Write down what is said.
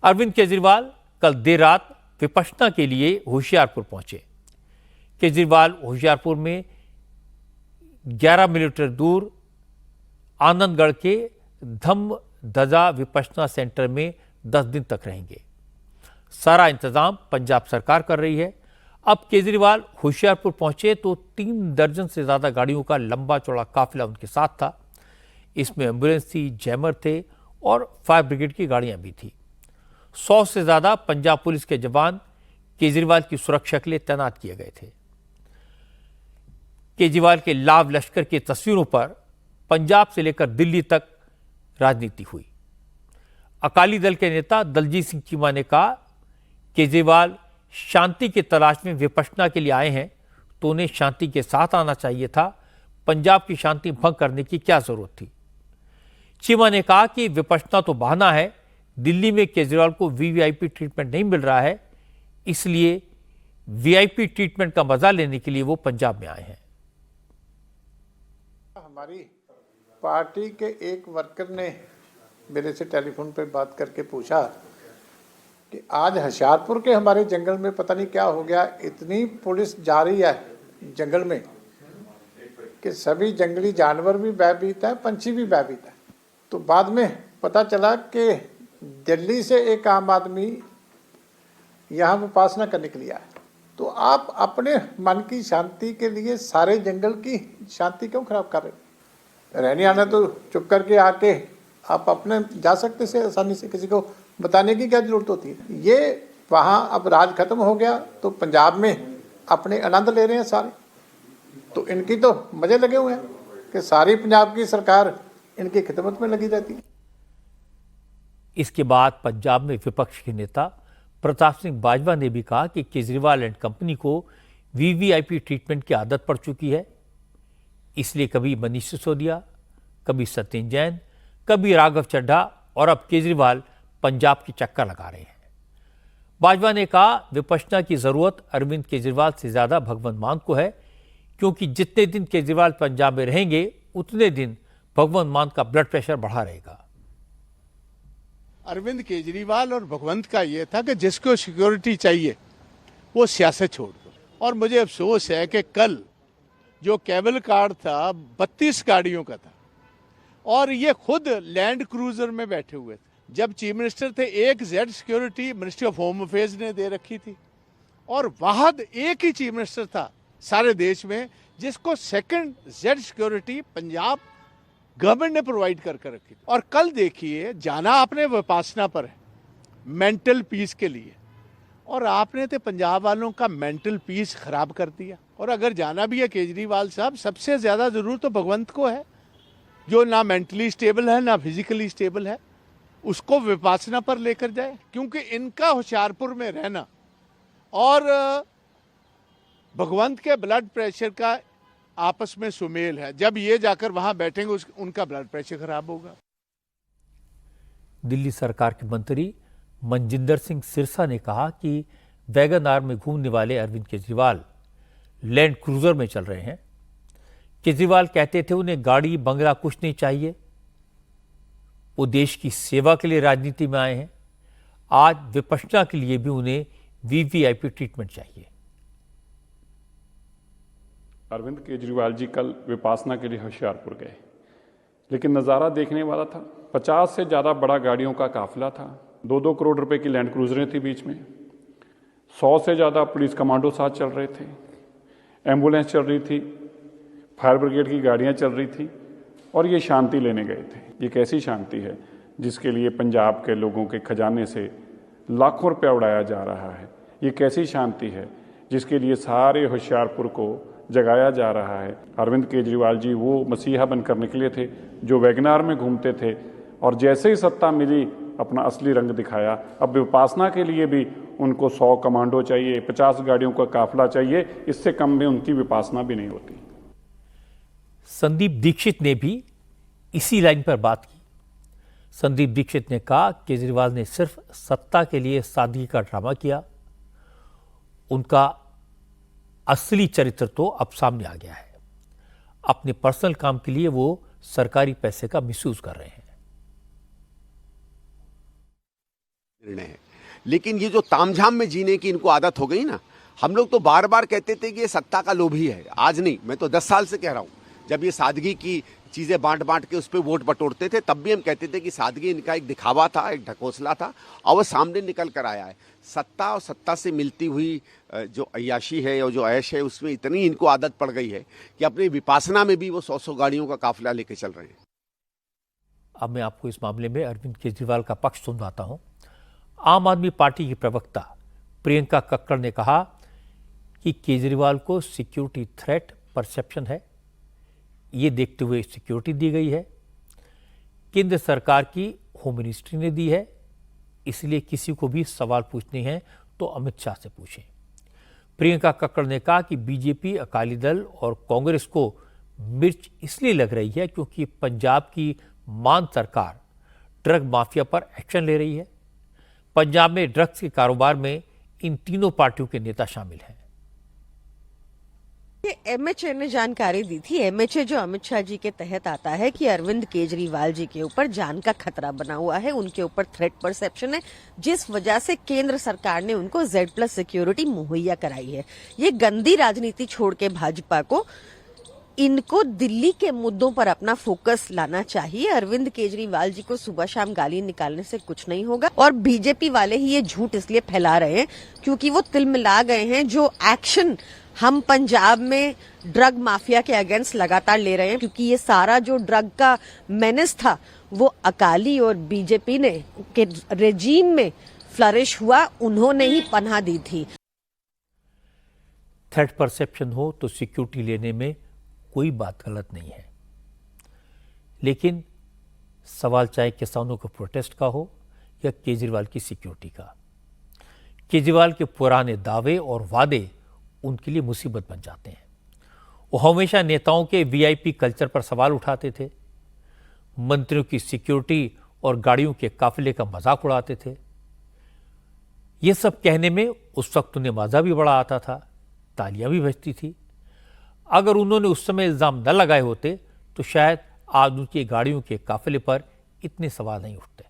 अरविंद केजरीवाल कल देर रात विपश्यना के लिए होशियारपुर पहुंचे। केजरीवाल होशियारपुर में 11 किलोमीटर दूर आनंदगढ़ के धम्मध्वजा विपश्यना सेंटर में 10 दिन तक रहेंगे। सारा इंतजाम पंजाब सरकार कर रही है। अब केजरीवाल होशियारपुर पहुंचे तो 3 दर्जन से ज्यादा गाड़ियों का लंबा चौड़ा काफिला उनके साथ था। इसमें एम्बुलेंस थी, जैमर थे और फायर ब्रिगेड की गाड़ियां भी थी। 100 से ज्यादा पंजाब पुलिस के जवान केजरीवाल की सुरक्षा के लिए तैनात किए गए थे। केजरीवाल के लाव लश्कर की तस्वीरों पर पंजाब से लेकर दिल्ली तक राजनीति हुई। अकाली दल के नेता दलजीत सिंह चीमा ने कहा, केजरीवाल शांति की तलाश में विपश्यना के लिए आए हैं तो उन्हें शांति के साथ आना चाहिए था। पंजाब की शांति भंग करने की क्या जरूरत थी। चीमा ने कहा कि विपश्यना तो बहाना है, दिल्ली में केजरीवाल को वीवीआईपी ट्रीटमेंट नहीं मिल रहा है, इसलिए वीआईपी ट्रीटमेंट का मजा लेने के लिए वो पंजाब में आए हैं। हमारी पार्टी के एक वर्कर ने मेरे से टेलीफोन पे बात करके पूछा कि आज होशियारपुर के हमारे जंगल में पता नहीं क्या हो गया, इतनी पुलिस जा रही है जंगल में कि सभी जंगली जानवर भी भयभीत है, पंछी भी भयभीत है। तो बाद में पता चला कि दिल्ली से एक आम आदमी यहाँ उपासना करने के लिए आया। तो आप अपने मन की शांति के लिए सारे जंगल की शांति क्यों खराब कर रहे हो? रहने आना तो चुप करके आके आप अपने जा सकते से आसानी से, किसी को बताने की क्या जरूरत होती है। ये वहाँ अब राज खत्म हो गया तो पंजाब में अपने आनंद ले रहे हैं सारे। तो इनकी तो मजे लगे हुए हैं कि सारी पंजाब की सरकार इनकी खिदमत में लगी रहती है। इसके बाद पंजाब में विपक्ष के नेता प्रताप सिंह बाजवा ने भी कहा कि केजरीवाल एंड कंपनी को वीवीआईपी ट्रीटमेंट की आदत पड़ चुकी है, इसलिए कभी मनीष सिसोदिया, कभी सत्येंद्र जैन, कभी राघव चड्ढा और अब केजरीवाल पंजाब की चक्कर लगा रहे हैं। बाजवा ने कहा, विपश्यना की जरूरत अरविंद केजरीवाल से ज्यादा भगवंत मान को है, क्योंकि जितने दिन केजरीवाल पंजाब में रहेंगे उतने दिन भगवंत मान का ब्लड प्रेशर बढ़ा रहेगा। अरविंद केजरीवाल और भगवंत का यह था कि जिसको सिक्योरिटी चाहिए वो सियासत छोड़ दो। और मुझे अफसोस है कि कल जो केबल कार था 32 गाड़ियों का था और ये खुद लैंड क्रूजर में बैठे हुए थे। जब चीफ मिनिस्टर थे, एक Z security ministry of home affairs ने दे रखी थी और वाहद एक ही चीफ मिनिस्टर था सारे देश में जिसको second Z security Punjab government ने प्रोवाइड करके रखी थी। और कल देखिए, जाना आपने विपासना पर है मेंटल पीस के लिए, और आपने तो पंजाब वालों का मेंटल पीस खराब कर दिया। और अगर जाना भी है केजरीवाल साहब, सबसे ज्यादा जरूरत तो भगवंत को है, जो ना मेंटली स्टेबल है ना फिजिकली स्टेबल है, उसको विपासना पर लेकर जाए। क्योंकि इनका होशियारपुर में रहना और भगवंत के ब्लड प्रेशर का आपस में सुमेल है। जब ये जाकर वहां बैठेंगे उनका ब्लड प्रेशर खराब होगा। दिल्ली सरकार के मंत्री मनजिंदर सिंह सिरसा ने कहा कि वैगन आर में घूमने वाले अरविंद केजरीवाल लैंड क्रूजर में चल रहे हैं। केजरीवाल कहते थे उन्हें गाड़ी बंगला कुछ नहीं चाहिए, वो देश की सेवा के लिए राजनीति में आए हैं। आज विपश्यना के लिए भी उन्हें वीवीआईपी ट्रीटमेंट चाहिए। अरविंद केजरीवाल जी कल विपासना के लिए होशियारपुर गए, लेकिन नज़ारा देखने वाला था। 50 से ज़्यादा बड़ा गाड़ियों का काफिला था, 2-2 करोड़ रुपए की लैंड क्रूजरें थी बीच में, 100 से ज़्यादा पुलिस कमांडो साथ चल रहे थे, एम्बुलेंस चल रही थी, फायर ब्रिगेड की गाड़ियाँ चल रही थी, और ये शांति लेने गए थे। ये कैसी शांति है जिसके लिए पंजाब के लोगों के खजाने से लाखों रुपया उड़ाया जा रहा है? ये कैसी शांति है जिसके लिए सारे होशियारपुर को जगाया जा रहा है? अरविंद केजरीवाल जी वो मसीहा बनकर निकले थे जो वैगनार में घूमते थे, और जैसे ही सत्ता मिली अपना असली रंग दिखाया। अब विपासना के लिए भी उनको 100 कमांडो चाहिए, 50 गाड़ियों का काफिला चाहिए, इससे कम में उनकी विपासना भी नहीं होती। संदीप दीक्षित ने भी इसी लाइन पर बात की। संदीप दीक्षित ने कहा, केजरीवाल ने सिर्फ सत्ता के लिए सादगी का ड्रामा किया, उनका असली चरित्र तो अब सामने आ गया है। अपने पर्सनल काम के लिए वो सरकारी पैसे का मिसयूज कर रहे हैं। निर्णय है। लेकिन ये जो तामझाम में जीने की इनको आदत हो गई ना, हम लोग तो बार बार कहते थे कि ये सत्ता का लोभी है। आज नहीं, मैं तो 10 साल से कह रहा हूँ। जब ये सादगी की चीजें बांट बांट के उस पर वोट बटोरते थे, तब भी हम कहते थे कि सादगी इनका एक दिखावा था, एक ढकोसला था, और वो सामने निकल कर आया है। सत्ता और सत्ता से मिलती हुई जो अय्याशी है और जो ऐश है, उसमें इतनी इनको आदत पड़ गई है कि अपनी विपासना में भी वो 100 गाड़ियों का काफिला लेके चल रहे हैं। अब मैं आपको इस मामले में अरविंद केजरीवाल का पक्ष सुनवाता हूं। आम आदमी पार्टी की प्रवक्ता प्रियंका कक्कड़ ने कहा कि केजरीवाल को सिक्योरिटी थ्रेट परसेप्शन है, ये देखते हुए सिक्योरिटी दी गई है। केंद्र सरकार की होम मिनिस्ट्री ने दी है, इसलिए किसी को भी सवाल पूछने हैं तो अमित शाह से पूछें। प्रियंका कक्कड़ ने कहा कि बीजेपी, अकाली दल और कांग्रेस को मिर्च इसलिए लग रही है क्योंकि पंजाब की मान सरकार ड्रग माफिया पर एक्शन ले रही है। पंजाब में ड्रग्स के कारोबार में इन तीनों पार्टियों के नेता शामिल हैं। एमएचए ने जानकारी दी थी। एमएचए जो अमित शाह जी के तहत आता है कि अरविंद केजरीवाल जी के ऊपर जान का खतरा बना हुआ है, उनके ऊपर थ्रेट परसेप्शन है, जिस वजह से केंद्र सरकार ने उनको Z+ सिक्योरिटी मुहैया कराई है। ये गंदी राजनीति छोड़ के भाजपा को इनको दिल्ली के मुद्दों पर अपना फोकस लाना चाहिए। अरविंद केजरीवाल जी को सुबह शाम गाली निकालने से कुछ नहीं होगा, और बीजेपी वाले ही ये झूठ इसलिए फैला रहे हैं क्योंकि वो तिलमिला गए हैं। जो एक्शन हम पंजाब में ड्रग माफिया के अगेंस्ट लगातार ले रहे हैं, क्योंकि ये सारा जो ड्रग का मेनेस था वो अकाली और बीजेपी ने के रेजीम में फ्लरिश हुआ, उन्होंने ही पनाह दी थी। थ्रेट परसेप्शन हो तो सिक्योरिटी लेने में कोई बात गलत नहीं है, लेकिन सवाल चाहे किसानों के प्रोटेस्ट का हो या केजरीवाल की सिक्योरिटी का। केजरीवाल के पुराने दावे और वादे उनके लिए मुसीबत बन जाते हैं। वो हमेशा नेताओं के वीआईपी कल्चर पर सवाल उठाते थे, मंत्रियों की सिक्योरिटी और गाड़ियों के काफिले का मजाक उड़ाते थे। ये सब कहने में उस वक्त उन्हें मजा भी बड़ा आता था, तालियां भी बजती थी। अगर उन्होंने उस समय इल्जाम न लगाए होते तो शायद आज उनकी गाड़ियों के काफिले पर इतने सवाल नहीं उठते।